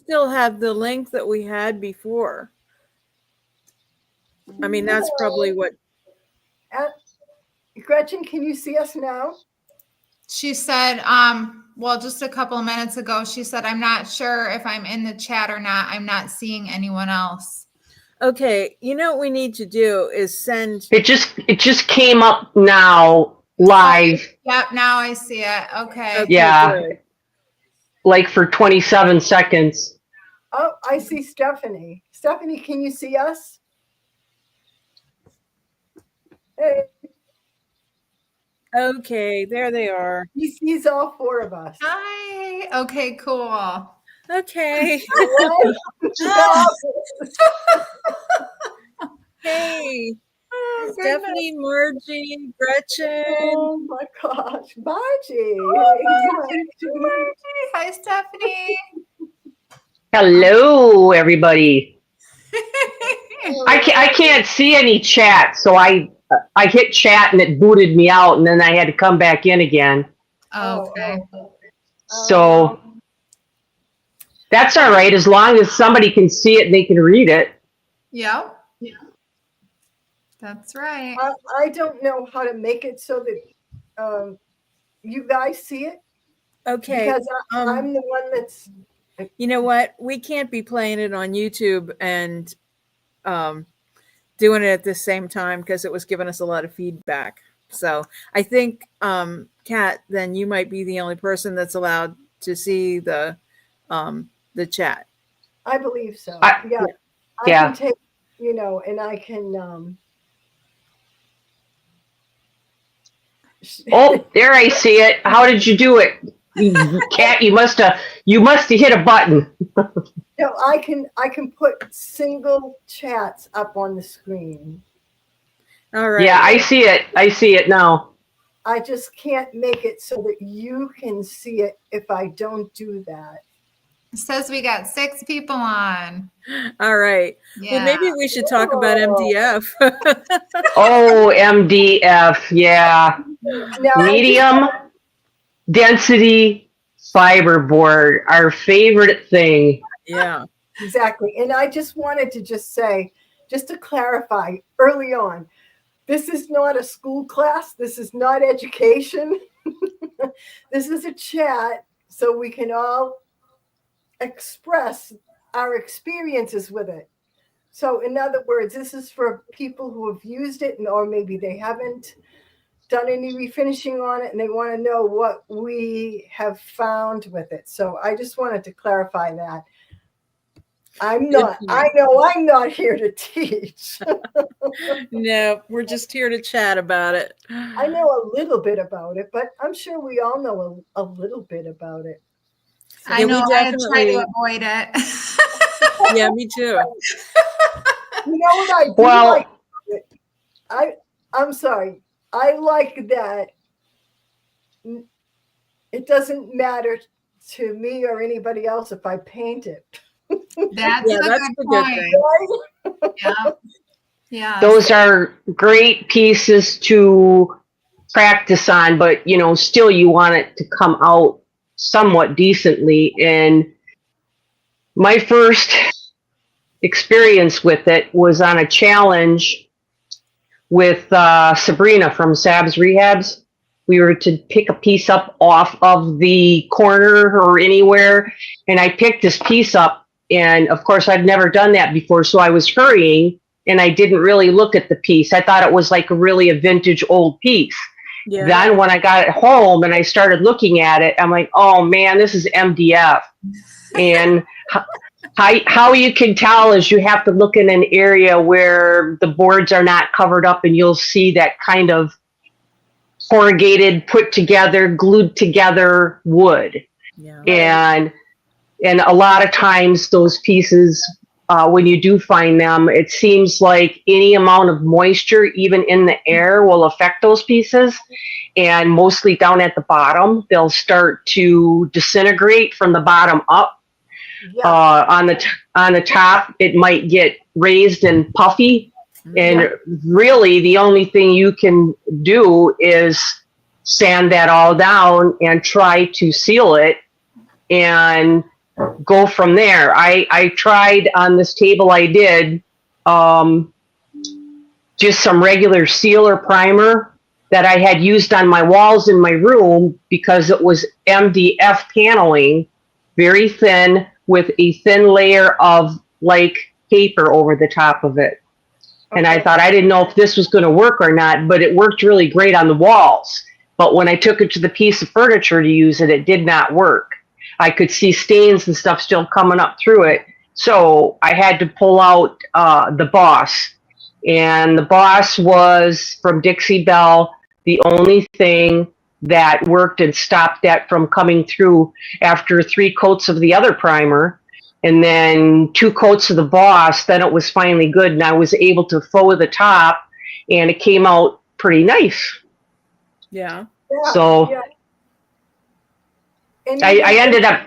still have the link that we had before. I mean, that's probably what. Gretchen, can you see us now? She said, well, just a couple of minutes ago, she said, I'm not sure if I'm in the chat or not. I'm not seeing anyone else. Okay, you know what we need to do is send. It just came up now live. Yep, now I see it. Okay. Yeah. Good. Like for 27 seconds. Oh, I see Stephanie. Stephanie, can you see us? Hey. Okay, there they are. He sees all four of us. Hi. Okay, cool. Okay. Hey, Oh, Stephanie, Margie, Gretchen. Oh my gosh, Margie. Hi, Stephanie. Hello, everybody. I can't see any chat, so I hit chat and it booted me out, and then I had to come back in again. Okay. So that's all right, as long as somebody can see it and they can read it. Yep. Yeah. That's right. I don't know how to make it so that you guys see it. Okay. Because I'm the one that's. You know what? We can't be playing it on YouTube and doing it at the same time because it was giving us a lot of feedback. So I think, Kat, then you might be the only person that's allowed to see the chat. I believe so. Yeah. I can take, and I can. Oh, there I see it. How did you do it? Kat, you must have hit a button. No, I can put single chats up on the screen. All right. Yeah, I see it. I see it now. I just can't make it so that you can see it if I don't do that. It says we got 6 people on. All right. Yeah. Well, maybe we should talk about MDF. Oh, MDF. Yeah. Now, Medium density fiberboard, our favorite thing. Yeah. Exactly. And I just wanted to say, just to clarify early on, this is not a school class. This is not education. This is a chat so we can all express our experiences with it. So in other words, this is for people who have used it or maybe they haven't done any refinishing on it and they want to know what we have found with it. So I just wanted to clarify that. I know I'm not here to teach. No, we're just here to chat about it. I know a little bit about it, but I'm sure we all know a little bit about it. So, I know I try to avoid it. Yeah, me too. You know what I do like? I'm sorry. I like that it doesn't matter to me or anybody else if I paint it. That's a good point. Yeah. Yeah. Those are great pieces to practice on, but still you want it to come out somewhat decently. And my first experience with it was on a challenge with Sabrina from Sab's Rehabs. We were to pick a piece up off of the corner or anywhere, and I picked this piece up, and of course I'd never done that before, so I was hurrying, and I didn't really look at the piece. I thought it was like a vintage old piece. Yeah. Then when I got it home and I started looking at it, I'm like, oh man, this is MDF. And how you can tell is you have to look in an area where the boards are not covered up, and you'll see that kind of corrugated, put together, glued together wood. Yeah. And a lot of times those pieces, when you do find them, it seems like any amount of moisture, even in the air, will affect those pieces. And mostly down at the bottom, they'll start to disintegrate from the bottom up. Yeah. On the top, it might get raised and puffy. And really, the only thing you can do is sand that all down and try to seal it. And go from there. I tried on this table I did just some regular sealer primer that I had used on my walls in my room because it was MDF paneling, very thin, with a thin layer of like paper over the top of it. And I thought, I didn't know if this was going to work or not, but it worked really great on the walls. But when I took it to the piece of furniture to use it, it did not work. I could see stains and stuff still coming up through it. So I had to pull out the Boss. And the Boss was from Dixie Belle, the only thing that worked and stopped that from coming through after 3 coats of the other primer. And then 2 coats of the Boss, then it was finally good. And I was able to faux the top, and it came out pretty nice. Yeah. So And I ended up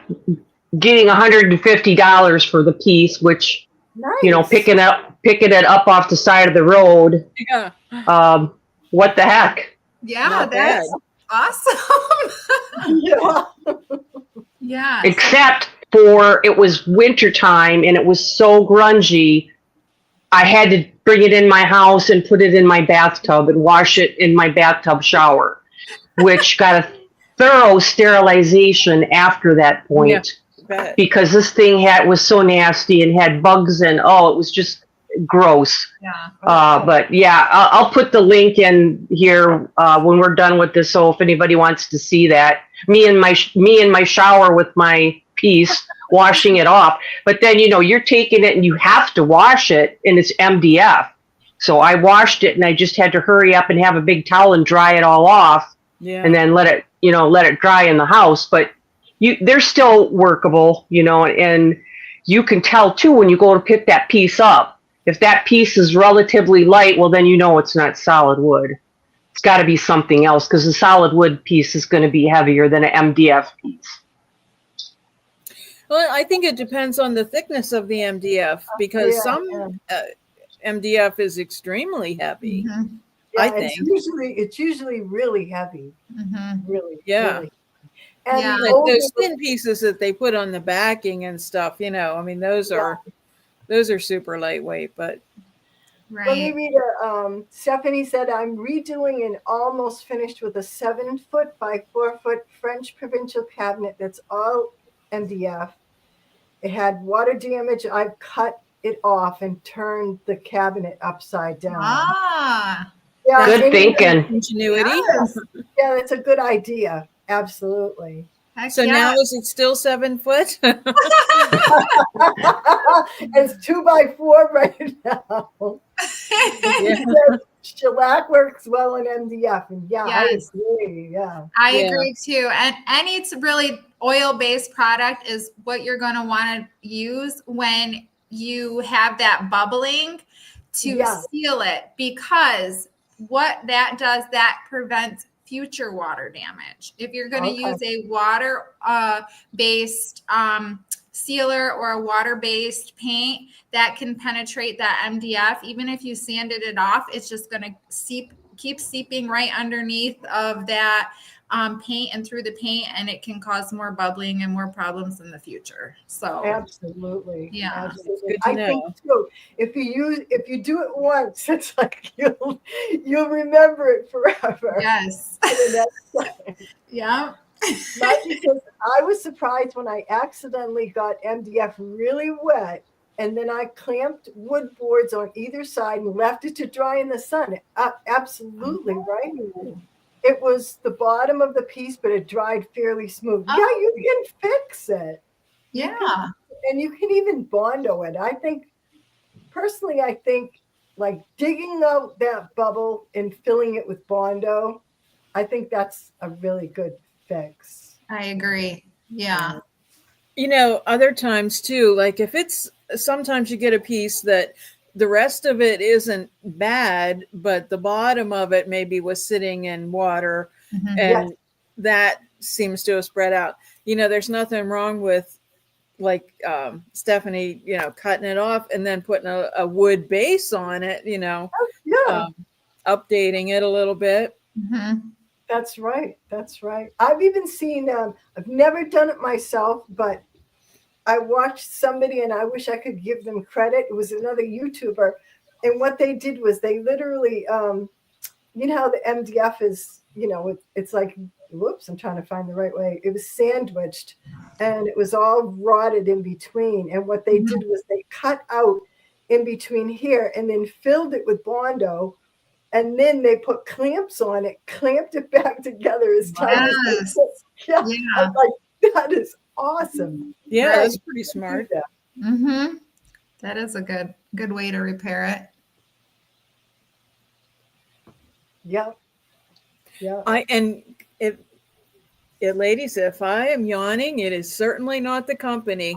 getting $150 for the piece, which, you know, picking it up off the side of the road. Yeah. What the heck? Yeah, Not that's awesome. Yeah. Yeah. Except for it was winter time and it was so grungy. I had to bring it in my house and put it in my bathtub and wash it in my bathtub shower, which got a thorough sterilization after that point, because this thing was so nasty and had bugs and it was just gross. Yeah. But yeah, I'll put the link in here when we're done with this. So if anybody wants to see that, me in my shower with my piece, washing it off. But then, you know, you're taking it and you have to wash it, and it's MDF. So I washed it and I just had to hurry up and have a big towel and dry it all off. Yeah. And then let it dry in the house. But they're still workable, you know, and you can tell too when you go to pick that piece up. If that piece is relatively light, well, then you know it's not solid wood. It's got to be something else, because the solid wood piece is going to be heavier than an MDF piece. Well, I think it depends on the thickness of the MDF, because some MDF is extremely heavy. Mm-hmm. I think it's usually really heavy. Mm-hmm. Really. Yeah. Really. And like those thin pieces that they put on the backing and stuff, you know, I mean, those are super lightweight, but. Right. Let me read Stephanie said, I'm redoing and almost finished with a 7-foot by 4-foot French provincial cabinet that's all MDF. It had water damage. I've cut it off and turned the cabinet upside down. Yeah, good thinking. Ingenuity. Yes. Yeah, that's a good idea. Absolutely. Heck so now is it still 7 foot? It's 2 by 4 right now. Shellac works well in MDF, and I agree. Yeah, I agree too. And any really oil-based product is what you're going to want to use when you have that bubbling to seal it, because what that does, that prevents future water damage. If you're going to use a water based sealer or a water-based paint that can penetrate that MDF, even if you sanded it off, it's just going to keep seeping right underneath of that paint and through the paint, and it can cause more bubbling and more problems in the future. So absolutely, absolutely. I think too. If you do it once, it's like you'll remember it forever. Yes. Yeah. Because I was surprised when I accidentally got MDF really wet, and then I clamped wood boards on either side and left it to dry in the sun. Absolutely right. It was the bottom of the piece, but it dried fairly smooth. Yeah, you can fix it. Yeah. And you can even Bondo it. I think like digging out that bubble and filling it with Bondo, I think that's a really good fix. I agree. Yeah. You know, other times too, like if sometimes you get a piece that the rest of it isn't bad, but the bottom of it maybe was sitting in water, and that seems to have spread out. You know, there's nothing wrong with, like Stephanie, you know, cutting it off and then putting a wood base on it, you know, updating it a little bit. Mm-hmm. That's right. I've even seen, I've never done it myself, but I watched somebody, and I wish I could give them credit. It was another YouTuber, and what they did was they literally, you know how the MDF is, you know, it's like, whoops, I'm trying to find the right way. It was sandwiched, and it was all rotted in between. And what they did was they cut out in between here, and then filled it with Bondo, and then they put clamps on it, clamped it back together as tight as they could. Yeah, I was like, that is awesome. Yeah, Right. that's pretty smart. Mm-hmm. That is a good way to repair it. Yeah. Yeah. Ladies, if I am yawning, it is certainly not the company.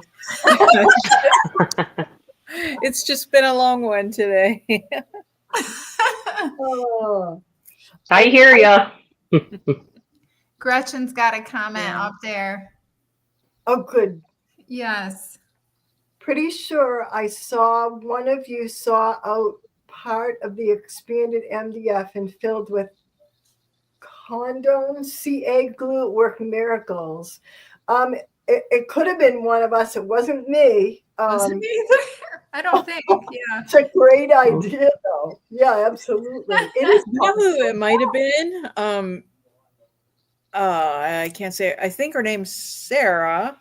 It's just been a long one today. Oh. I hear ya. Gretchen's got a comment Yeah. up there. Oh, good. Yes. Pretty sure I saw one of you saw out part of the expanded MDF and filled with condone CA glue work miracles. It could have been one of us. It wasn't me. Wasn't me either. I don't think. Yeah. It's a great idea, though. Yeah, absolutely. It is. You know who it might have been? I can't say. I think her name's Sarah.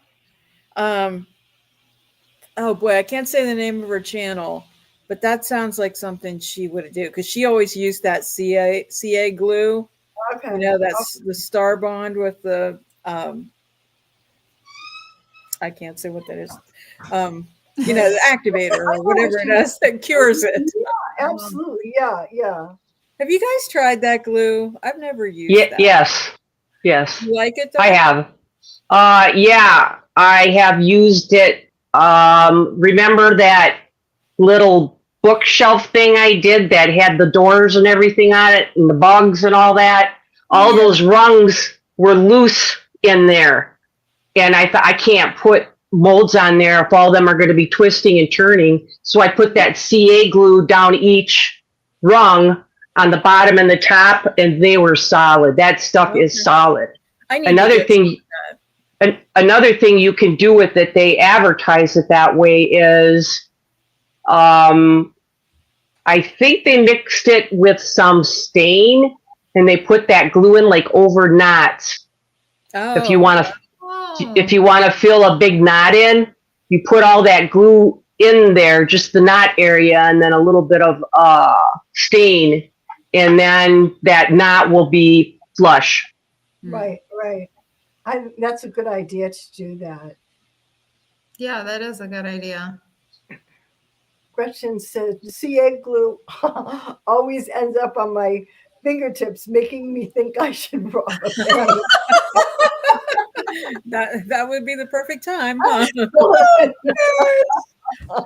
Oh boy, I can't say the name of her channel, but that sounds like something she would do because she always used that CA glue. Okay. You know, that's the star bond with the I can't say what that is. You know, the activator or whatever it is that cures it. Yeah, absolutely. Yeah, yeah. Have you guys tried that glue? I've never used that. Yes. You like it though? I have. Yeah, I have used it. Remember that little bookshelf thing I did that had the doors and everything on it and the bugs and all that? All those rungs were loose in there. And I thought, I can't put molds on there if all of them are going to be twisting and turning. So I put that CA glue down each rung on the bottom and the top, and they were solid. That stuff is solid. Another thing you can do with it, they advertise it that way, is I think they mixed it with some stain and they put that glue in like over knots. If you want to fill a big knot in, you put all that glue in there, just the knot area, and then a little bit of stain, and then that knot will be flush. Right. That's a good idea to do that. Yeah, that is a good idea. Gretchen said, CA glue always ends up on my fingertips, making me think I should rob a bank. That would be the perfect time, huh?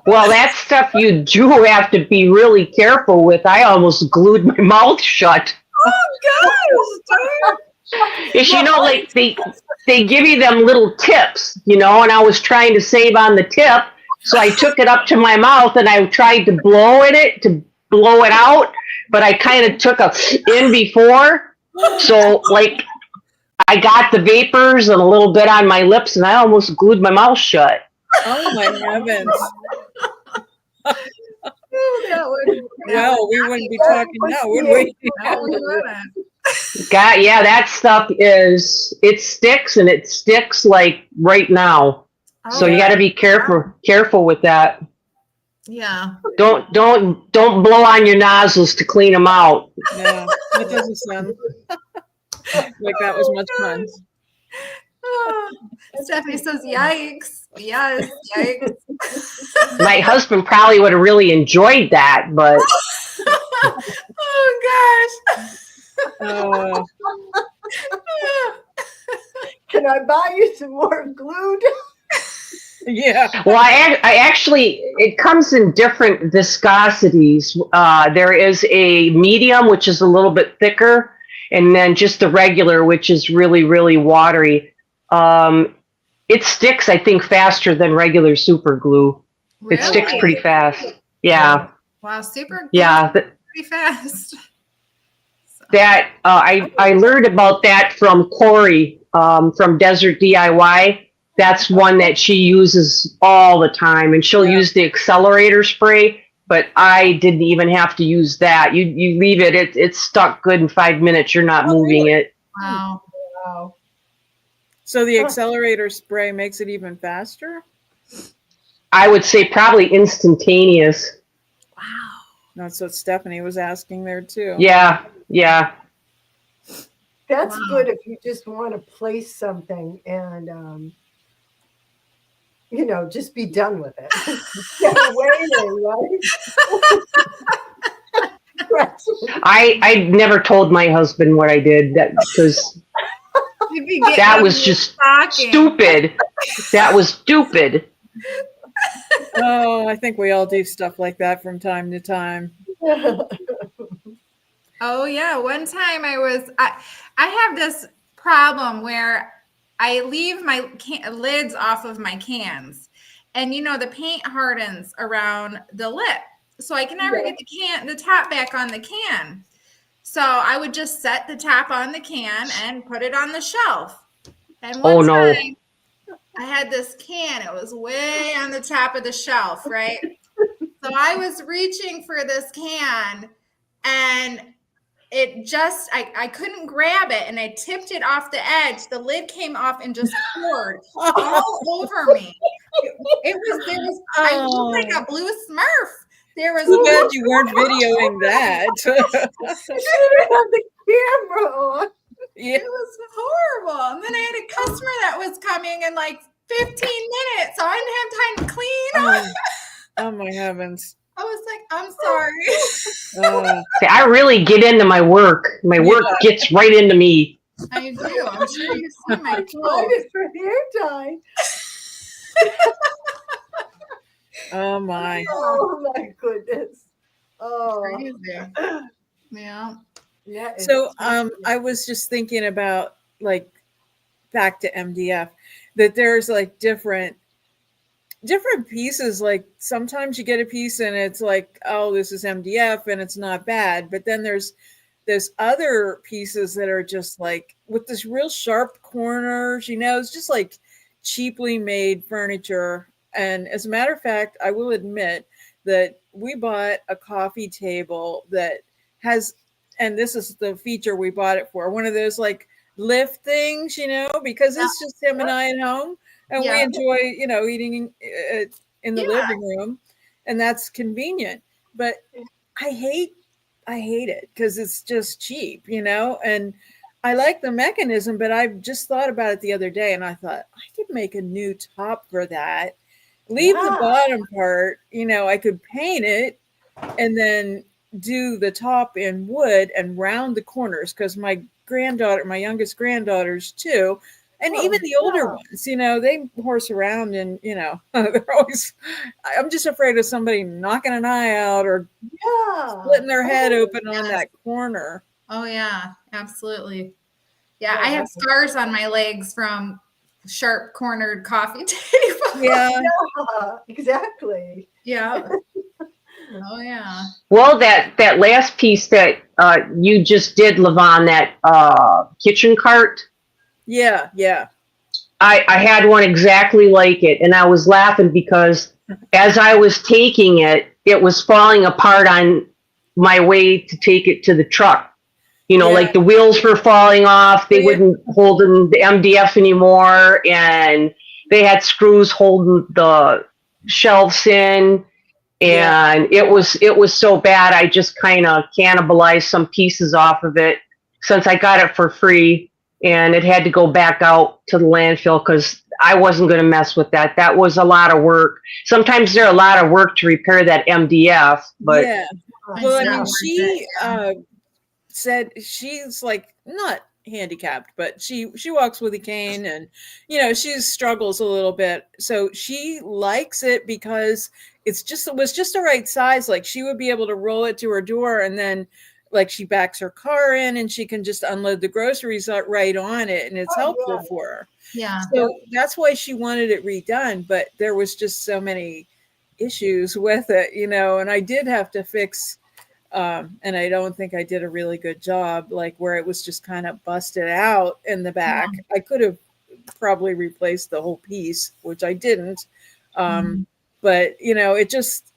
Well, that stuff you do have to be really careful with. I almost glued my mouth shut. Oh gosh! Is you know, like they give you them little tips, you know, and I was trying to save on the tip, so I took it up to my mouth and I tried to blow it out, but I kind of took a in before, so like I got the vapors and a little bit on my lips, and I almost glued my mouth shut. Oh my heavens! Well, we wouldn't be talking now, would we? No, we wouldn't. God, yeah, that stuff it sticks like right now. So you got to be careful with that. Yeah. Don't blow on your nozzles to clean them out. Yeah, that doesn't sound like that was much fun. Stephanie says, "Yikes! Yes, yikes!" My husband probably would have really enjoyed that, but Oh gosh! Can I buy you some more glue? Yeah. well, I actually it comes in different viscosities. There is a medium, which is a little bit thicker, and then just the regular, which is really, really watery. It sticks, I think, faster than regular super glue. Really? It sticks pretty fast. Yeah. Wow, super glue Yeah. pretty fast. That I learned about that from Corey from Desert DIY. That's one that she uses all the time, and she'll use the accelerator spray. But I didn't even have to use that. You leave it; it's stuck good in 5 minutes. You're not moving it. Wow. Wow. So the accelerator spray makes it even faster? I would say probably instantaneous. Wow. That's what Stephanie was asking there too. Yeah, yeah. That's Wow. good if you just want to place something and just be done with it. Get waiting, right? I never told my husband what I did because that was just stupid. That was stupid. Oh, I think we all do stuff like that from time to time. Oh yeah, one time I have this problem where I leave my lids off of my cans, and the paint hardens around the lip, so I can never get the top back on the can. So I would just set the top on the can and put it on the shelf. And one time I had this can, it was way on the top of the shelf, right? So I was reaching for this can, and it just I couldn't grab it, and I tipped it off the edge. The lid came off and just poured all over me. I looked like a blue Smurf. There was Too bad you weren't videoing that. You should have the camera on. Yeah. It was horrible. And then I had a customer that was coming in like 15 minutes, so I didn't have time to clean up. Oh my heavens. I was like, I'm sorry. See, I really get into my work. My work gets right into me. I do. I'm sure you see my Tried clothes. it for hair dye. Oh my. Oh my goodness. Oh. Crazy. Yeah. Yeah. So I was just thinking about, like, back to MDF, that there's like different pieces. Like sometimes you get a piece and it's like, oh, this is MDF and it's not bad, but then there's other pieces that are just like with this real sharp corners, it's just like cheaply made furniture. And as a matter of fact, I will admit that we bought a coffee table that has, and this is the feature we bought it for, one of those like lift things, because it's just him and I at home, and we enjoy, eating in the living room, and that's convenient. But I hate it because it's just cheap, and I like the mechanism, but I just thought about it the other day, and I thought I could make a new top for that. Leave the bottom part, I could paint it and then do the top in wood and round the corners, because my youngest granddaughters too, and even the older ones, they horse around and, they're always, I'm just afraid of somebody knocking an eye out or splitting their head open on that corner. Oh yeah, absolutely. Yeah, I have scars on my legs from sharp cornered coffee table. Yeah, exactly. Yeah. Oh yeah. Well, that last piece that you just did, Levon, that kitchen cart. Yeah. I had one exactly like it, and I was laughing because as I was taking it, it was falling apart on my way to take it to the truck. Like the wheels were falling off. They wouldn't hold in the MDF anymore, and they had screws holding the shelves in. And it was so bad. I just kind of cannibalized some pieces off of it since I got it for free, and it had to go back out to the landfill because I wasn't going to mess with that. That was a lot of work. Sometimes they're a lot of work to repair that MDF, but well, I mean, she said she's like not handicapped, but she walks with a cane, and she struggles a little bit. So she likes it because it was just the right size. Like she would be able to roll it to her door, and then like she backs her car in and she can just unload the groceries right on it, and it's helpful for her. Yeah. So that's why she wanted it redone, but there was just so many issues with it, and I did have to fix, and I don't think I did a really good job, like where it was just kind of busted out in the back. I could have probably replace the whole piece, which I didn't. But it just,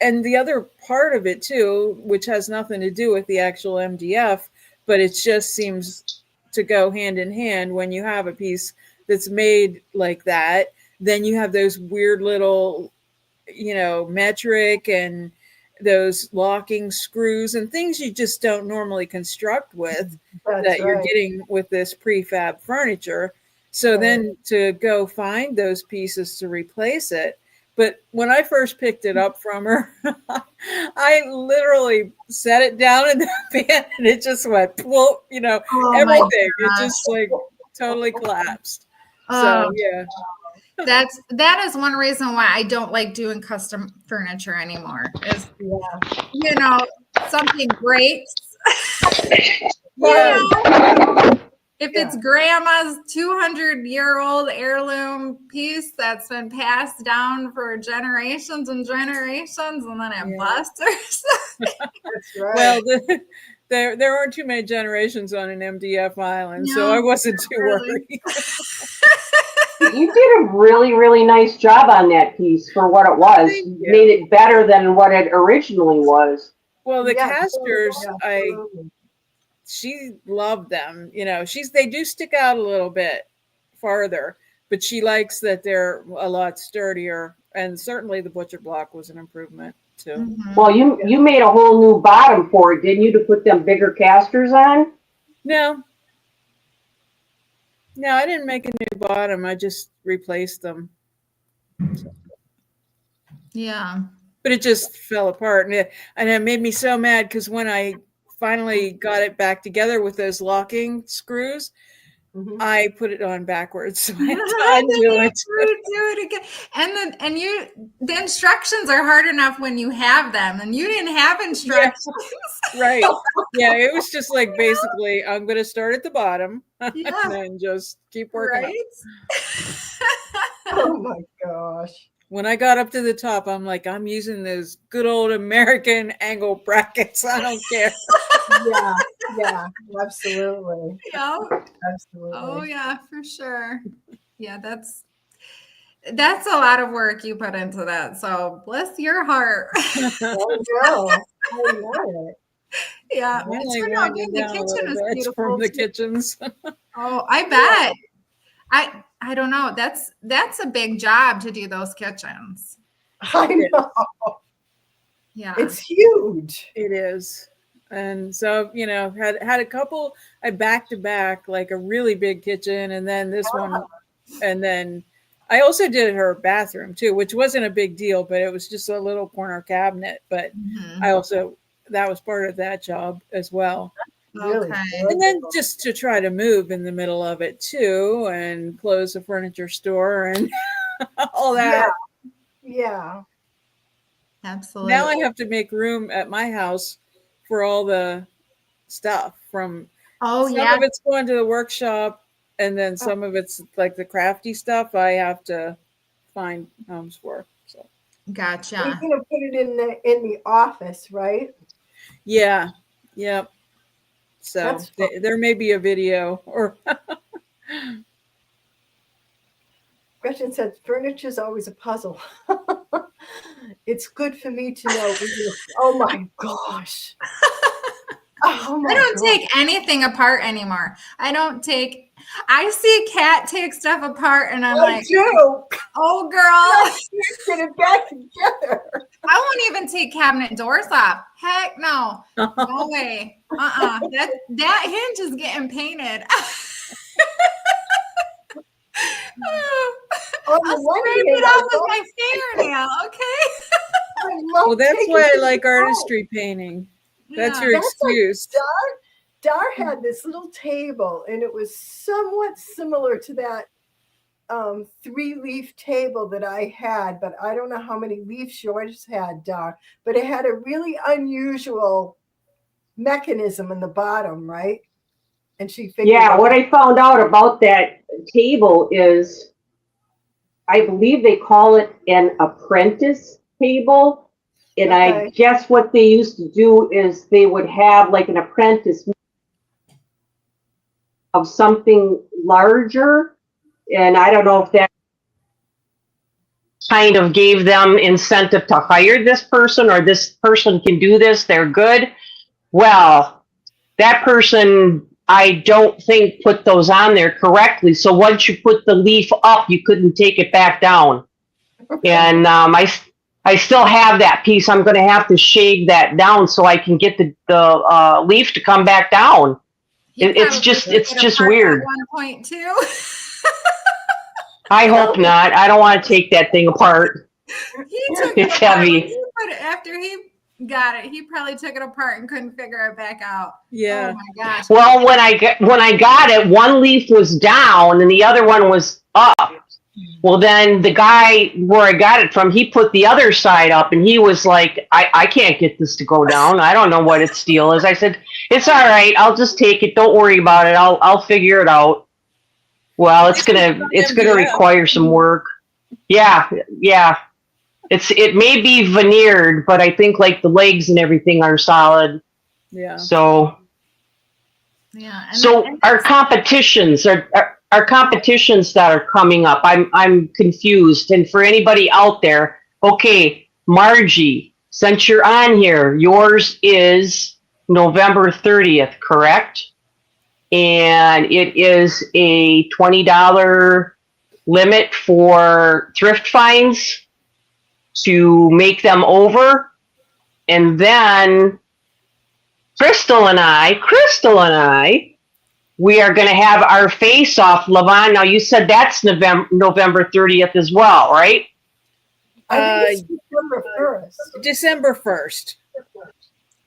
and the other part of it too, which has nothing to do with the actual MDF, but it just seems to go hand in hand. When you have a piece that's made like that, then you have those weird little, metric and those locking screws and things you just don't normally construct with that you're getting with this prefab furniture. So then to go find those pieces to replace it. But when I first picked it up from her, I literally set it down in the pan and it just went, everything. It just like totally collapsed. So yeah. That is one reason why I don't like doing custom furniture anymore. Is something breaks. If it's grandma's 200-year-old heirloom piece that's been passed down for generations and generations, and then it busts or something. That's right. Well, there aren't too many generations on an MDF island, so I wasn't too worried. You did a really, really nice job on that piece for what it was. You made it better than what it originally was. Well, the casters, she loved them. They do stick out a little bit farther, but she likes that they're a lot sturdier. And certainly the butcher block was an improvement too. Well, you made a whole new bottom for it, didn't you, to put them bigger casters on? No, I didn't make a new bottom. I just replaced them. Yeah. But it just fell apart. And it made me so mad because when I finally got it back together with those locking screws, I put it on backwards. So I had to undo it. Do it again. And the instructions are hard enough when you have them, and you didn't have instructions. Right. Yeah, it was just like basically I'm going to start at the bottom and then just keep working. Oh my gosh. When I got up to the top, I'm like, I'm using those good old American angle brackets. I don't care. Yeah, absolutely. Yeah. Absolutely. Oh yeah, for sure. Yeah, that's a lot of work you put into that. So bless your heart. I know it. Yeah. The kitchen is beautiful from the kitchens. Oh, I bet. I don't know. That's a big job to do those kitchens. I know. Yeah. It's huge. It is. And so, had a couple, I back to back, like a really big kitchen, and then this one, and then I also did her bathroom too, which wasn't a big deal, but it was just a little corner cabinet. But that was part of that job as well. Really and then just to try to move in the middle of it too, and close a furniture store and all that. Yeah. Absolutely. Now I have to make room at my house for all the stuff from some of it's going to the workshop, and then some of it's like the crafty stuff I have to find homes for. So gotcha. You're gonna put it in the office, right? Yeah. Yep. So there may be a video or Gretchen said furniture is always a puzzle. It's good for me to know. Oh my gosh. I don't take anything apart anymore. I see Kat take stuff apart and I'm like, oh girl, get it back together. I won't even take cabinet doors off. Heck no. No way. That hinge is getting painted. I'll scrape it off with my fingernail, okay? Well, that's why I like artistry painting. That's your excuse. Like Dar had this little table, and it was somewhat similar to that 3-leaf table that I had, but I don't know how many leaves yours had, Dar. But it had a really unusual mechanism in the bottom, right? And she figured what I found out about that table is I believe they call it an apprentice table. And I guess what they used to do is they would have like an apprentice of something larger. And I don't know if that kind of gave them incentive to hire this person, or this person can do this, they're good. Well, that person, I don't think, put those on there correctly. So once you put the leaf up, you couldn't take it back down. And I still have that piece. I'm going to have to shave that down so I can get the leaf to come back down. It's just weird. 1.2. I hope not. I don't want to take that thing apart. He took It's it apart. heavy. After he got it, he probably took it apart and couldn't figure it back out. Yeah. Oh my gosh. Well, when I got it, one leaf was down and the other one was up. Well, then the guy where I got it from, he put the other side up, and he was like, I can't get this to go down. I don't know what its deal is. I said, it's all right. I'll just take it. Don't worry about it. I'll figure it out. Well, it's gonna require some work. Yeah. It may be veneered, but I think like the legs and everything are solid. Yeah. So Yeah. our competitions are competitions that are coming up. I'm confused. And for anybody out there, okay, Margie, since you're on here, yours is November 30th, correct? And it is a $20 limit for thrift finds to make them over. And then Crystal and I, we are going to have our face off, Levon. Now you said that's November 30th as well, right? I think it's December 1st. December 1st.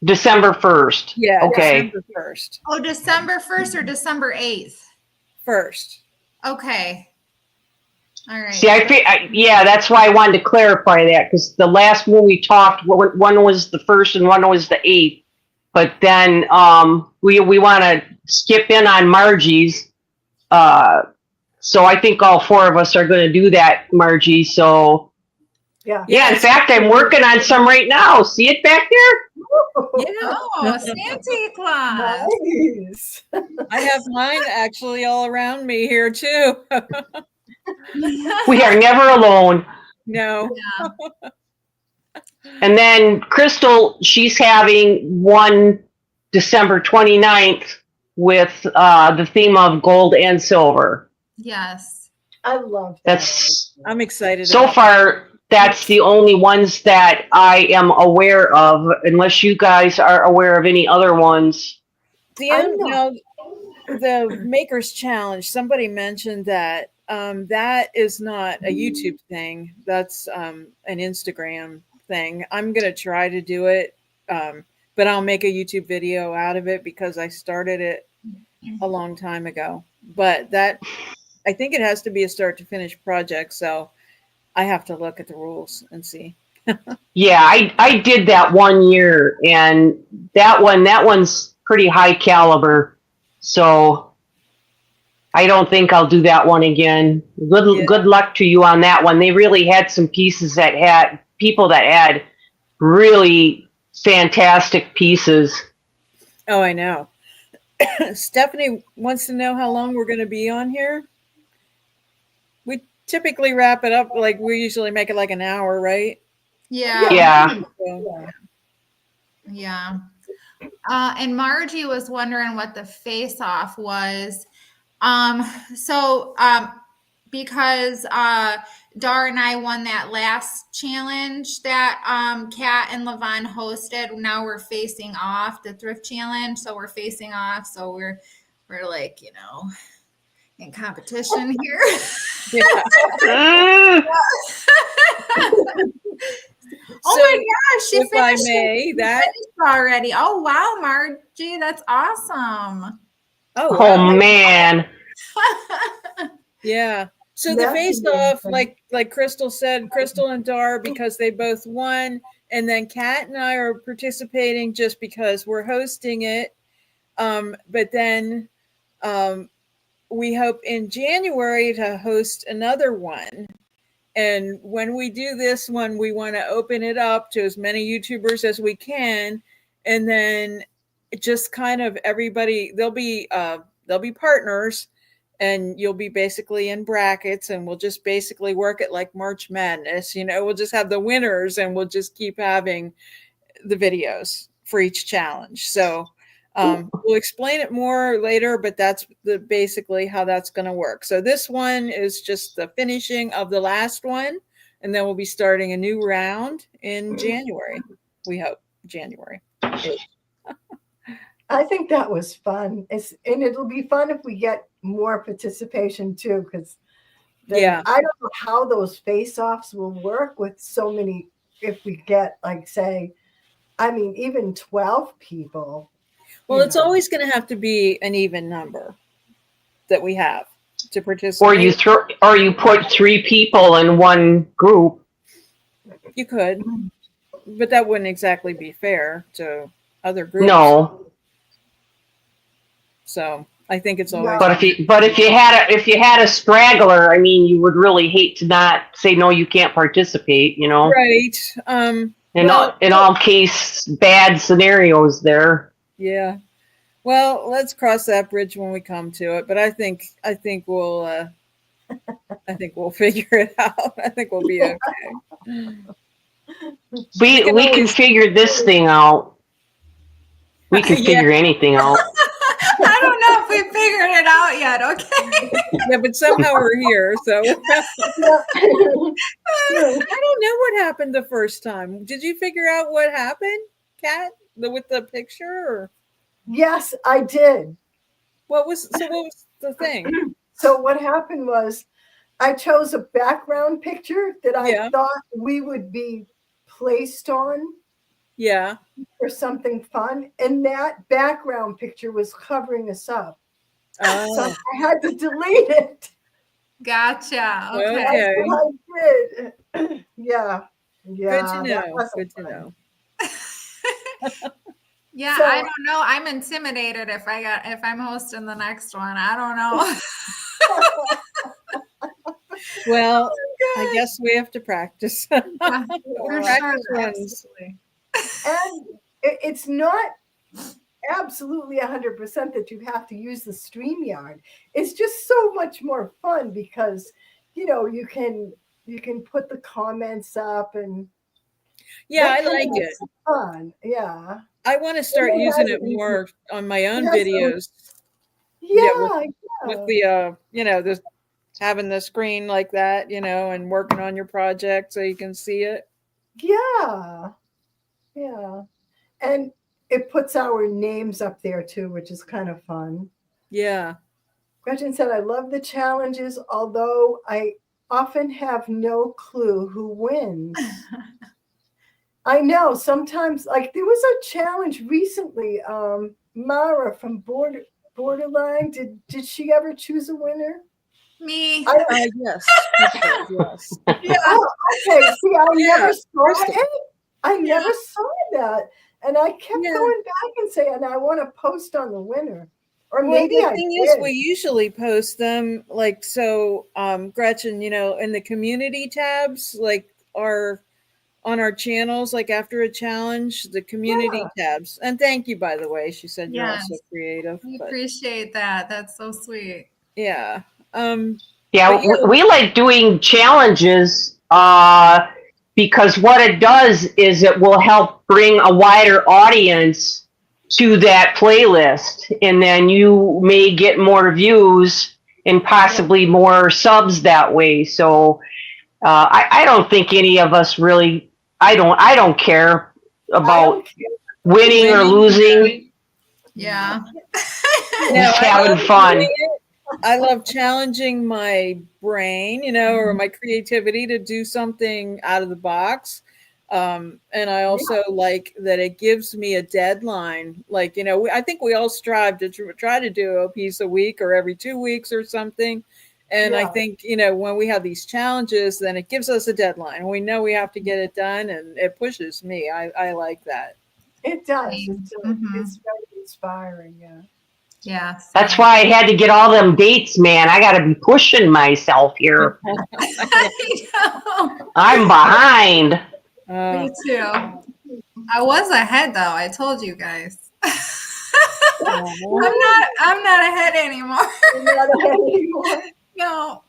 December 1st. Yeah. Okay. December 1st. Oh, December 1st or December 8th? 1st. Okay. All right. See, yeah, that's why I wanted to clarify that, because the last one we talked, one was the 1st and one was the 8th. But then we want to skip in on Margie's. So I think all four of us are going to do that, Margie. So yeah. In fact, I'm working on some right now. See it back there? Yeah. Oh, Santa Claus. Nice. I have mine actually all around me here too. We are never alone. No. Yeah. And then Crystal, she's having one December 29th with the theme of gold and silver. Yes. I love that. I'm excited. So far, that's the only ones that I am aware of, unless you guys are aware of any other ones. The Makers Challenge, somebody mentioned that that is not a YouTube thing. That's an Instagram thing. I'm going to try to do it, but I'll make a YouTube video out of it because I started it a long time ago. But that, I think it has to be a start to finish project. So I have to look at the rules and see. Yeah, I did that 1 year, and that one's pretty high caliber. So I don't think I'll do that one again. Good luck to you on that one. They really had some pieces that had people that had really fantastic pieces. Oh, I know. Stephanie wants to know how long we're going to be on here. We typically wrap it up like we usually make it like an hour, right? Yeah. Yeah. Yeah. And Margie was wondering what the face off was. Because Dar and I won that last challenge that Kat and Levon hosted. Now we're facing off the thrift challenge, so we're facing off. So we're like, in competition here. Oh So, my gosh, she finished already. Oh wow, Margie, that's awesome. Oh, wow. Man. Yeah. So the face off, like Crystal said, Crystal and Dar, because they both won, and then Kat and I are participating just because we're hosting it. But then we hope in January to host another one. And when we do this one, we want to open it up to as many YouTubers as we can, and then just kind of everybody. They'll be partners. and you'll be basically in brackets, and we'll just basically work it like March Madness. We'll just have the winners, and we'll just keep having the videos for each challenge. So we'll explain it more later, but that's basically how that's going to work. So this one is just the finishing of the last one, and then we'll be starting a new round in January. We hope January. I think that was fun. And it'll be fun if we get more participation too, because I don't know how those face-offs will work with so many. If we get even 12 people. Well, it's always going to have to be an even number that we have to participate. Or you put 3 people in one group. You could, but that wouldn't exactly be fair to other groups. No. So I think it's always. But if you had a straggler, I mean, you would really hate to not say no, you can't participate. Right. In all case, bad scenarios there. Yeah. Well, let's cross that bridge when we come to it. But I think we'll figure it out. I think we'll be okay. We can figure this thing out. We can figure anything out. I don't know if we figured it out yet. Okay. Yeah, but somehow we're here. So I don't know what happened the first time. Did you figure out what happened, Kat, with the picture? Or? Yes, I did. What was the thing? So what happened was I chose a background picture that I thought we would be placed on. Yeah. For something fun. And that background picture was covering us up. Oh. So I had to delete it. Gotcha. Okay. I did. Yeah. Good to know. Good to know. Yeah, so, I don't know. I'm intimidated if I'm hosting the next one. I don't know. Well, I guess we have to practice. Yeah, for sure. And it's not absolutely 100% that you have to use the StreamYard. It's just so much more fun because you can put the comments up and I like it. Fun. Yeah. I want to start using it more on my own videos. With the the having the screen like that, and working on your project so you can see it. Yeah. Yeah. And it puts our names up there too, which is kind of fun. Yeah. Gretchen said, I love the challenges, although I often have no clue who wins. I know sometimes, like there was a challenge recently. Mara from Borderline, did she ever choose a winner? Me. Yes. Yes. Yeah. Oh, okay. See, I never saw it. I never saw that. And I kept going back and saying, I want to post on the winner. Or maybe the thing is, we usually post them Gretchen, in the community tabs, on our channels, after a challenge, the community tabs. And thank you, by the way. She said you're also creative. We appreciate that. That's so sweet. Yeah. We like doing challenges because what it does is it will help bring a wider audience to that playlist, and then you may get more views and possibly more subs that way. So I don't think any of us really. I don't care about winning or losing. Yeah. Just having fun. I love challenging my brain, or my creativity to do something out of the box. And I also like that it gives me a deadline. I think we all strive to try to do a piece a week or every 2 weeks or something. And I think, when we have these challenges, then it gives us a deadline. We know we have to get it done, and it pushes me. I like that. It does. It's very inspiring. Yeah. Yeah. That's why I had to get all them dates, man. I got to be pushing myself here. I'm behind. Me too. I was ahead, though. I told you guys. I'm not ahead anymore. You're not ahead anymore. No,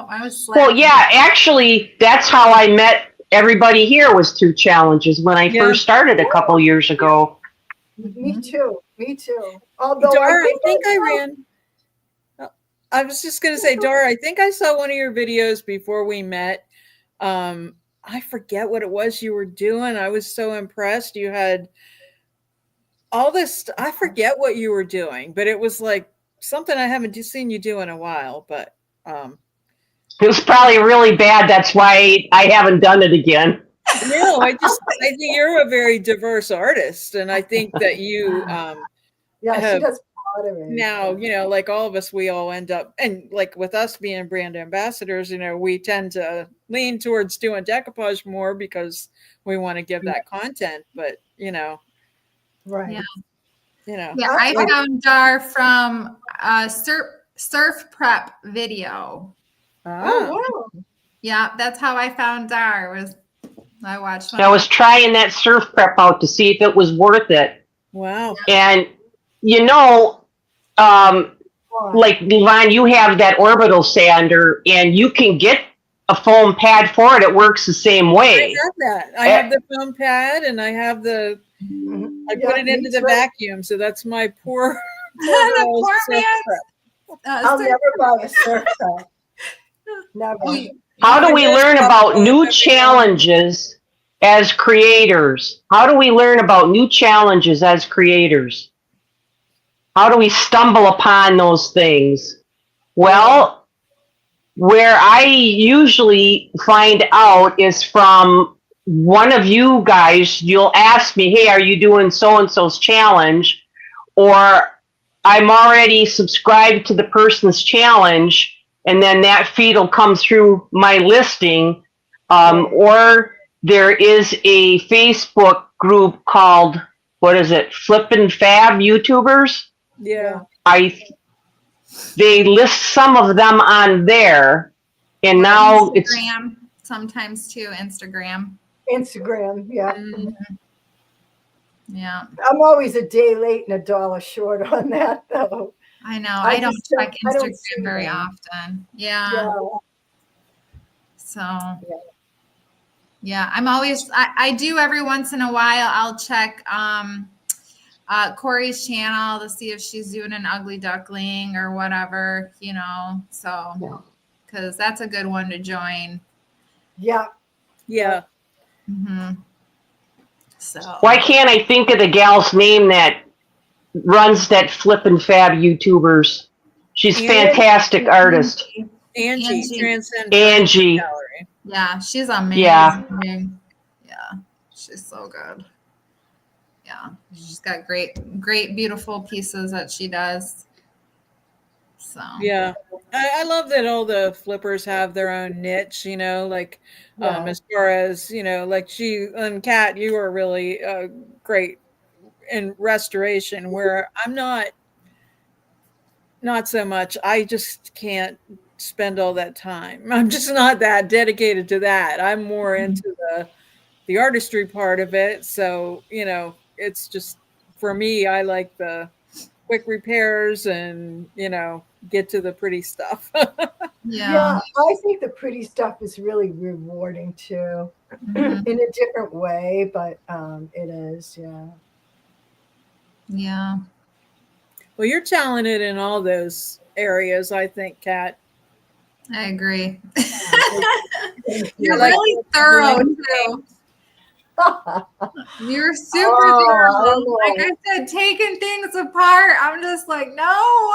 I was Well, slacking. yeah, actually, that's how I met everybody here was through challenges when I Yeah. first started a couple years ago. Me too. Me too. Although Dara, I think I ran. I was just going to say, Dara, I think I saw one of your videos before we met. I forget what it was you were doing. I was so impressed. You had all this. I forget what you were doing, but it was like something I haven't seen you do in a while. But It was probably really bad. That's why I haven't done it again. no, I think you're a very diverse artist, and I think that you yeah, she have does pottery. now, like all of us, we all end up, and like with us being brand ambassadors, we tend to lean towards doing decoupage more because we want to give that content. But Right. Yeah, I found Dar from a surf prep video. Oh wow. Yeah, that's how I found Dar. I watched one. I was trying that surf prep out to see if it was worth it. Wow. And, like Levon, you have that orbital sander, and you can get a foam pad for it. It works the same way. I have that. I have the foam pad, and I have the. I put it into the vacuum, so that's my poor poor surf man's, I'll never buy a surf prep. Never. How do we learn about new challenges as creators? How do we learn about new challenges as creators? How do we stumble upon those things? Well, where I usually find out is from one of you guys. You'll ask me, hey, are you doing so-and-so's challenge? Or I'm already subscribed to the person's challenge, and then that feed will come through my listing. Or there is a Facebook group called, what is it, Flippin' Fab YouTubers? Yeah. They list some of them on there, and now Instagram, sometimes too. Instagram, yeah. Mm-hmm. Yeah. I'm always a day late and $1 short on that, though. I know. I don't check Instagram very often. Yeah. So, yeah, I'm always, I do every once in a while. I'll check Corey's channel to see if she's doing an ugly duckling or whatever, so, because that's a good one to join. Yeah. Mm-hmm. So why can't I think of the gal's name that runs that Flippin' Fab YouTubers? She's a fantastic artist. Angie. Gallery. Yeah, she's amazing. Yeah, she's so good. Yeah, she's got great, beautiful pieces that she does. So yeah, I love that all the flippers have their own niche. Like as far as like she and Kat, you are really great in restoration. Where I'm not so much. I just can't spend all that time. I'm just not that dedicated to that. I'm more into the artistry part of it. So it's just for me. I like the quick repairs and get to the pretty stuff. Yeah, I think the pretty stuff is really rewarding too, in a different way, but it is. Yeah. Well, you're talented in all those areas, I think, Kat. I agree. You're really thorough too. You're super thorough. Like I said, taking things apart, I'm just like, no.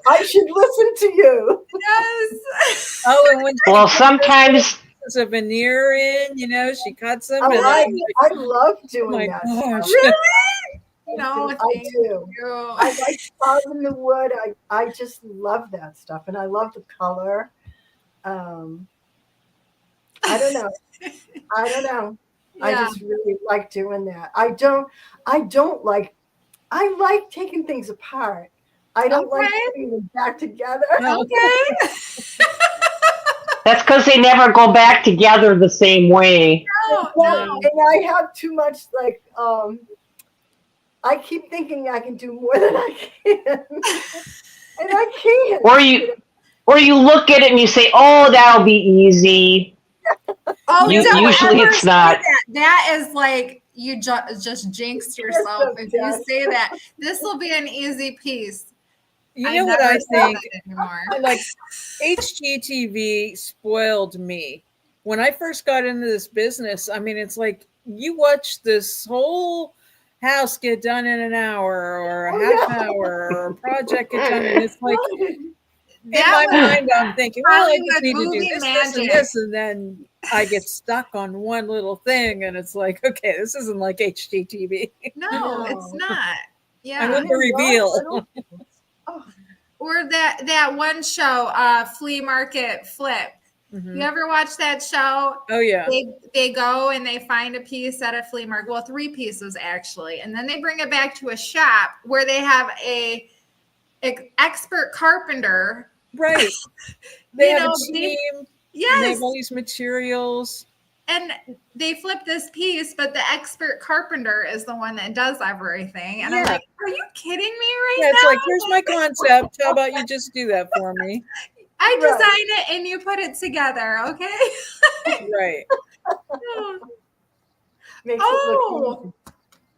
I should listen to you. Yes. Oh, and when sometimes a veneer in, she cuts them. I love doing that. Really? No, I do. I like carving the wood. I just love that stuff, and I love the color. I don't know. I just really like doing that. I like taking things apart. I don't like putting them back together. Okay. That's because they never go back together the same way. No. And I have too much I keep thinking I can do more than I can. And I can't. Or you look at it and you say, "Oh, that'll be easy." Oh, don't Usually ever it's say not. that. That is like you just jinxed yourself if you say that. This will be an easy piece. You know what never I say think? that anymore. Like HGTV spoiled me. When I first got into this business, I mean, it's like you watch this whole house get done in an hour or a half hour or a project get done, and it's like in That my was mind, I'm thinking, well, I just Hollywood need to do movie this, magic. and this, and then I get stuck on one little thing, and it's like, okay, this isn't like HGTV. No, it's not. I Yeah. want the reveal. Or that one show, Flea Market Flip. Mhm. You ever watch that show? Oh yeah. They go and they find a piece at a flea market. Well, 3 pieces actually, and then they bring it back to a shop where they have a expert carpenter. Right. They have a team. Yes. They have all these materials. And they flip this piece, but the expert carpenter is the one that does everything. And I'm like, are you kidding me right now? Yeah, it's like, here's my concept. How about you just do that for me? I design it and you put it together, okay? Right. Makes it look easy.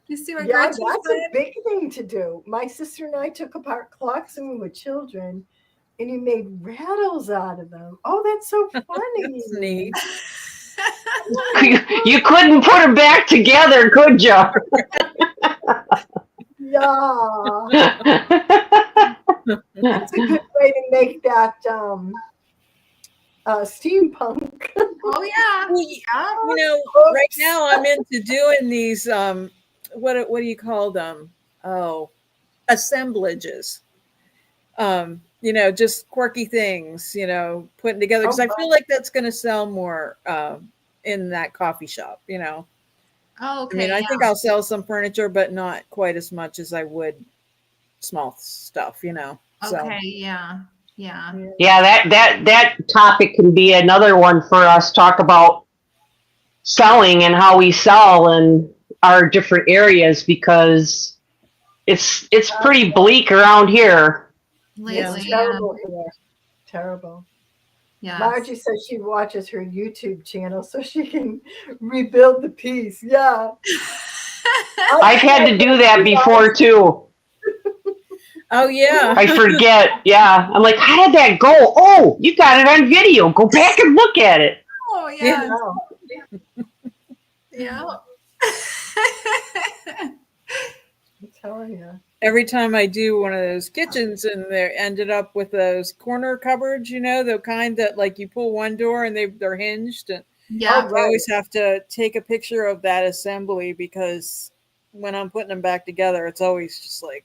You see what that's said? a big thing to do. My sister and I took apart clocks when we were children, and you made rattles out of them. Oh, that's so funny. That's neat. You couldn't put them back together, could you? Yeah. That's a good way to make that steampunk. Oh yeah. Well, you know, right now I'm into doing these what do you call them? Oh, assemblages. You know, just quirky things, you know, putting together, because I feel like that's going to sell more in that coffee shop, you know. Oh, okay. I mean, I think I'll sell some furniture, but not quite as much as I would small stuff, you know. Okay, yeah. Yeah. Yeah, that topic can be another one for us. Talk about selling and how we sell in our different areas, because it's pretty bleak around here. Lately, Terrible. Yeah. Margie says she watches her YouTube channel so she can rebuild the piece. Yeah. I've had to do that before too. Oh yeah. I forget. Yeah. I'm like, how did that go? Oh, you got it on video. Go back and look at it. Oh yeah. Yeah. I'm telling you. Every time I do one of those kitchens and they ended up with those corner cupboards, you know, the kind that like you pull one door and they're hinged. And yeah. I always have to take a picture of that assembly, because when I'm putting them back together, it's always just like,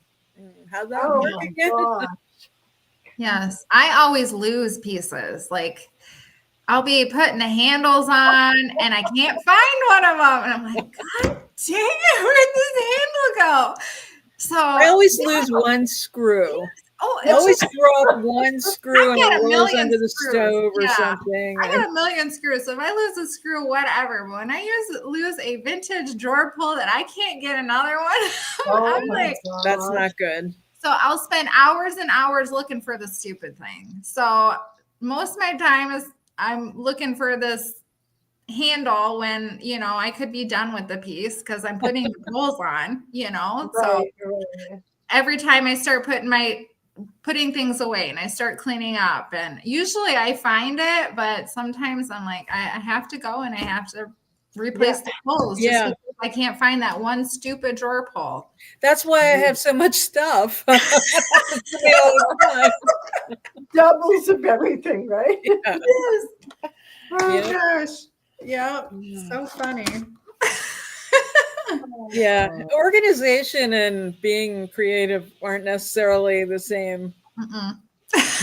how'd that work again? Gosh. Yes. I always lose pieces. Like I'll be putting the handles on and I can't find one of them. And I'm like, God dang it, where'd this handle go? So I always lose one screw. Oh, I always throw up one screw and it rolls under the stove or something. I got a million screws. So if I lose a screw, whatever. But when I lose a vintage drawer pull that I can't get another one, I'm like, that's not good. So I'll spend hours and hours looking for the stupid thing. So most of my time is I'm looking for this handle when, you know, I could be done with the piece because I'm putting the pulls on, you know. So every time I start putting things away and I start cleaning up, and usually I find it, but sometimes I'm like, I have to go and I have to replace the pulls just because I can't find that one stupid drawer pull. That's why I have so much stuff. Doubles of everything, right? Yeah. Yes. Oh gosh. Yeah. So funny. Yeah. Organization and being creative aren't necessarily the same. Mm-mm.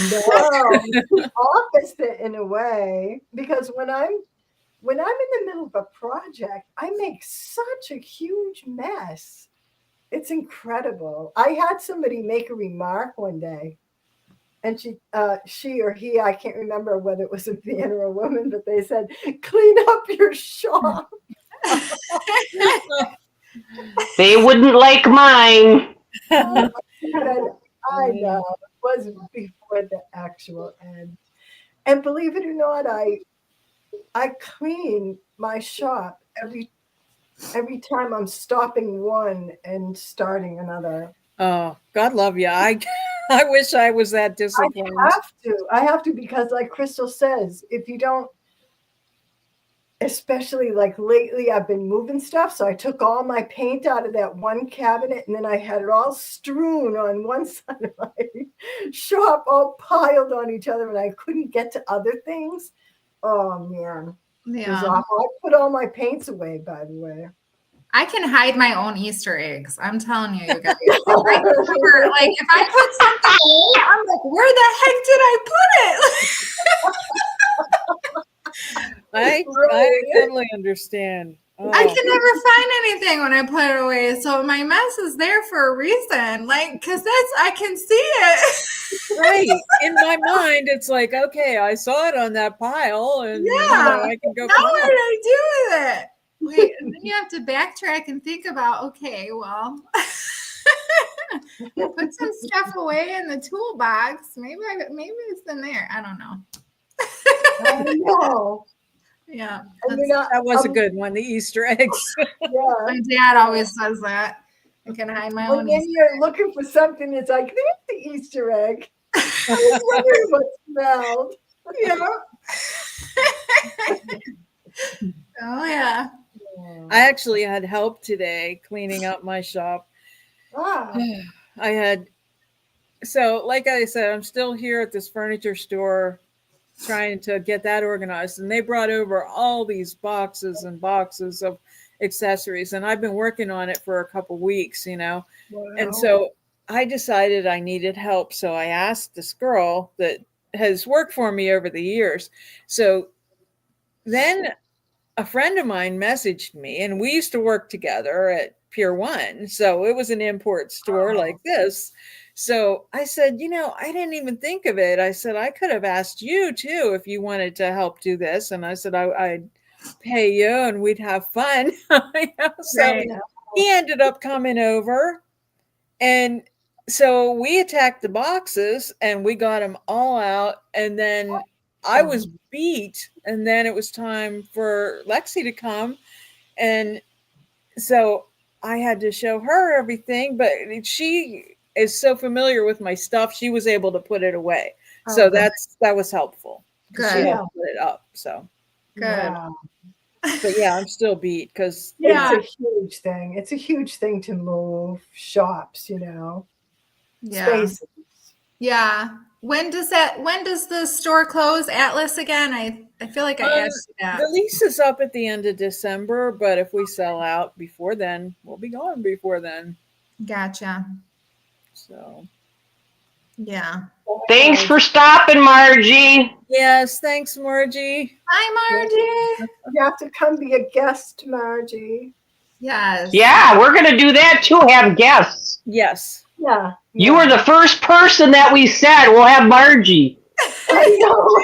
No, opposite in a way, because when I'm in the middle of a project, I make such a huge mess. It's incredible. I had somebody make a remark one day, and she or he, I can't remember whether it was a man or a woman, but they said, "Clean up your shop." They wouldn't like mine. And I know it wasn't before the actual end. And believe it or not, I clean my shop every time I'm stopping one and starting another. Oh, God love you. I wish I was that disciplined. I have to because like Crystal says, if you don't, especially like lately I've been moving stuff, so I took all my paint out of that one cabinet and then I had it all strewn on one side of my shop, all piled on each other, and I couldn't get to other things. Oh man. It was Yeah. awful. I put all my paints away, by the way. I can hide my own Easter eggs. I'm telling you, you guys. I remember, like, if I put something away, I'm like, where the heck did I put it? I totally understand. Oh. I can never find anything when I put it away. So my mess is there for a reason. Like, because I can see it. Right. In my mind, it's like, okay, I saw it on that pile and I can go. Now what did I do with it? Wait, and then you have to backtrack and think about, okay, well, put some stuff away in the toolbox. Maybe it's in there. I don't know. I know. Yeah. That was a good one, the Easter eggs. Yeah. My dad always says that. I can hide my own. When you're looking for something, it's like, there's the Easter egg. I was wondering what smelled. Oh, yeah. I actually had help today cleaning up my shop. I had, so like I said, I'm still here at this furniture store trying to get that organized. And they brought over all these boxes and boxes of accessories. And I've been working on it for a couple weeks, Wow. And so I decided I needed help. So I asked this girl that has worked for me over the years. So then a friend of mine messaged me, and we used to work together at Pier 1. So it was an import store like this. So I said, I didn't even think of it. I said, I could have asked you too if you wanted to help do this. And I said, I'd pay you and we'd have fun. So he ended up coming over. And so we attacked the boxes and we got them all out. And then I was beat. And then it was time for Lexi to come. And so I had to show her everything, but she is so familiar with my stuff. She was able to put it away. So that was helpful. Good. She had to put it up. So good. Wow. But yeah, I'm still beat because it's a huge thing. It's a huge thing to move shops, spaces. Yeah. When does the store close, Atlas, again? I feel like I asked you that. The lease is up at the end of December, but if we sell out before then, we'll be gone before then. Gotcha. So yeah. Thanks for stopping, Margie. Yes, thanks, Margie. Hi, Margie. You have to come be a guest, Margie. Yes. Yeah, we're going to do that too, have guests. Yes. Yeah. You were the first person that we said we'll have Margie. I know.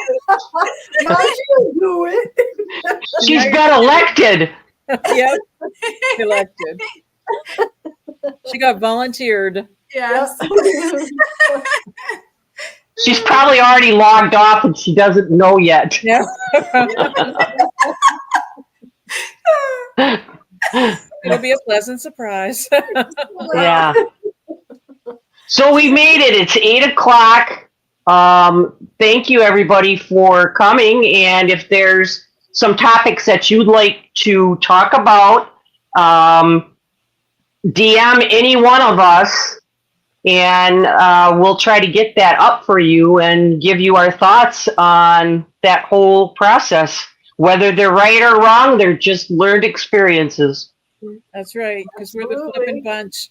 Margie will do it. She's got elected. Yep. Elected. She got volunteered. Yes. She's probably already logged off and she doesn't know yet. Yeah. It'll be a pleasant surprise. Yeah. So we made it. It's 8:00. Thank you everybody for coming. And if there's some topics that you'd like to talk about, DM any one of us and we'll try to get that up for you and give you our thoughts on that whole process. Whether they're right or wrong, they're just learned experiences. That's right, because we're the Flippin' bunch.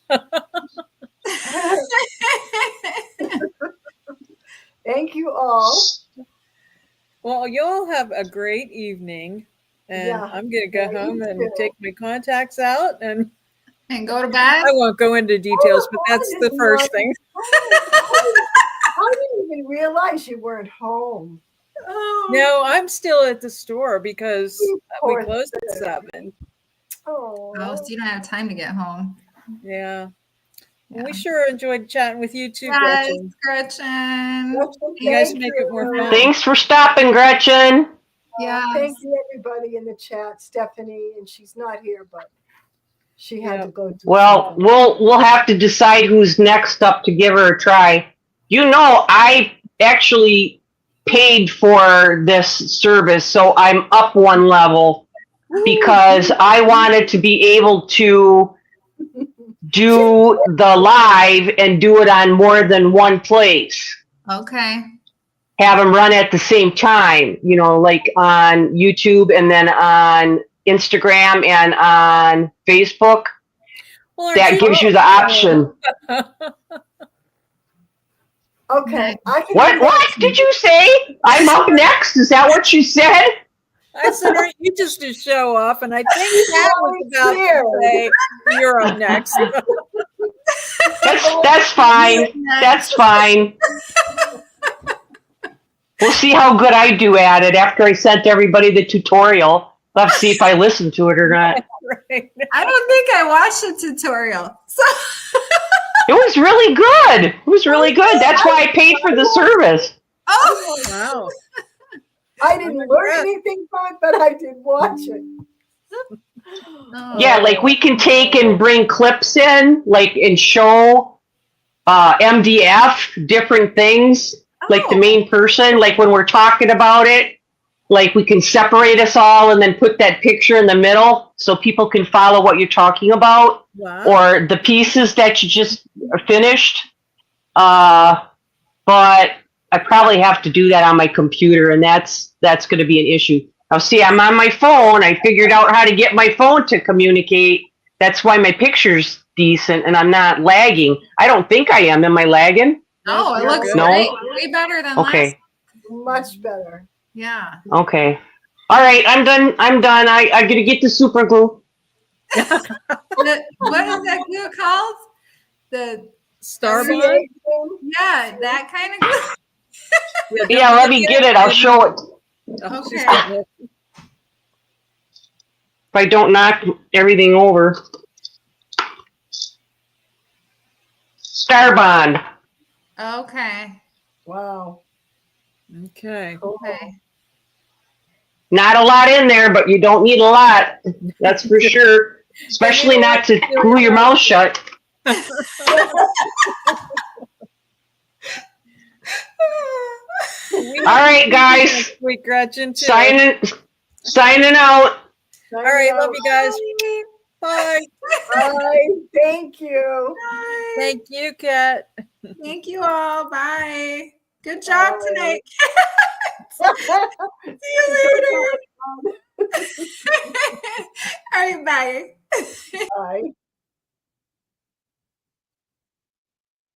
Thank you all. Well, y'all have a great evening. And I'm going to go home and take my contacts out and go to bed. I won't go into details, but that's the first thing. I didn't even realize you weren't home. No, I'm still at the store because we closed at 7. Oh, so you don't have time to get home. Yeah. Well, we Yeah. sure enjoyed chatting with you too, Yes, Gretchen. Gretchen. You guys Thank make it more you. fun. Thanks for stopping, Gretchen. Yes. Thank you, everybody in the chat. Stephanie, and she's not here, but she had to Yep. go do Well, something. we'll have to decide who's next up to give her a try. You know, I actually paid for this service, so I'm up one level because I wanted to be able to do the live and do it on more than one place. Okay. Have them run at the same time, you know, like on YouTube and then on Instagram and on Facebook. Well, aren't That you gives you the option. Okay, I can What? do What that did too. you say? I'm up next. Is that what you said? I said, aren't you just to show off? And I think Pat was about Here. to say, you're up next. That's fine. That's fine. We'll see how good I do at it after I sent everybody the tutorial. We'll have to see if I listen to it or not. Right. I don't think I watched the tutorial. So It was really good. It was really good. That's why I paid for the service. oh Wow. I didn't learn anything from it, but I did watch it. Oh. Yeah, like we can take and bring clips in, like and show MDF different things, like the main person, like when we're talking about it, like we can separate us all and then put that picture in the middle so people can follow what you're talking about, Wow. or the pieces that you just finished. But I probably have to do that on my computer, and that's going to be an issue. Now, see, I'm on my phone. I figured out how to get my phone to communicate. That's why my picture's decent, and I'm not lagging. I don't think I am. Am I lagging? Oh, it You're looks good. great. Way better than Okay. Much better. Yeah. Okay. All right. I'm done. I'm done. I got to get the super glue. What is that glue called? The Starboard? yeah, that kind of glue. Yeah, let me get it. I'll show it. Oh, she's Okay. getting it. If I don't knock everything over. Starbond. Okay. Wow. Okay. Cool. Okay. Not a lot in there, but you don't need a lot. That's for sure. Especially not to glue your mouth shut. All right, guys. Sweet Gretchen, too. Signing out. All right. Love you guys. Bye. Bye. Thank you. Bye. Thank you, Kat. Thank you all. Bye. Good job Bye. tonight. See you later. All right, bye. Bye.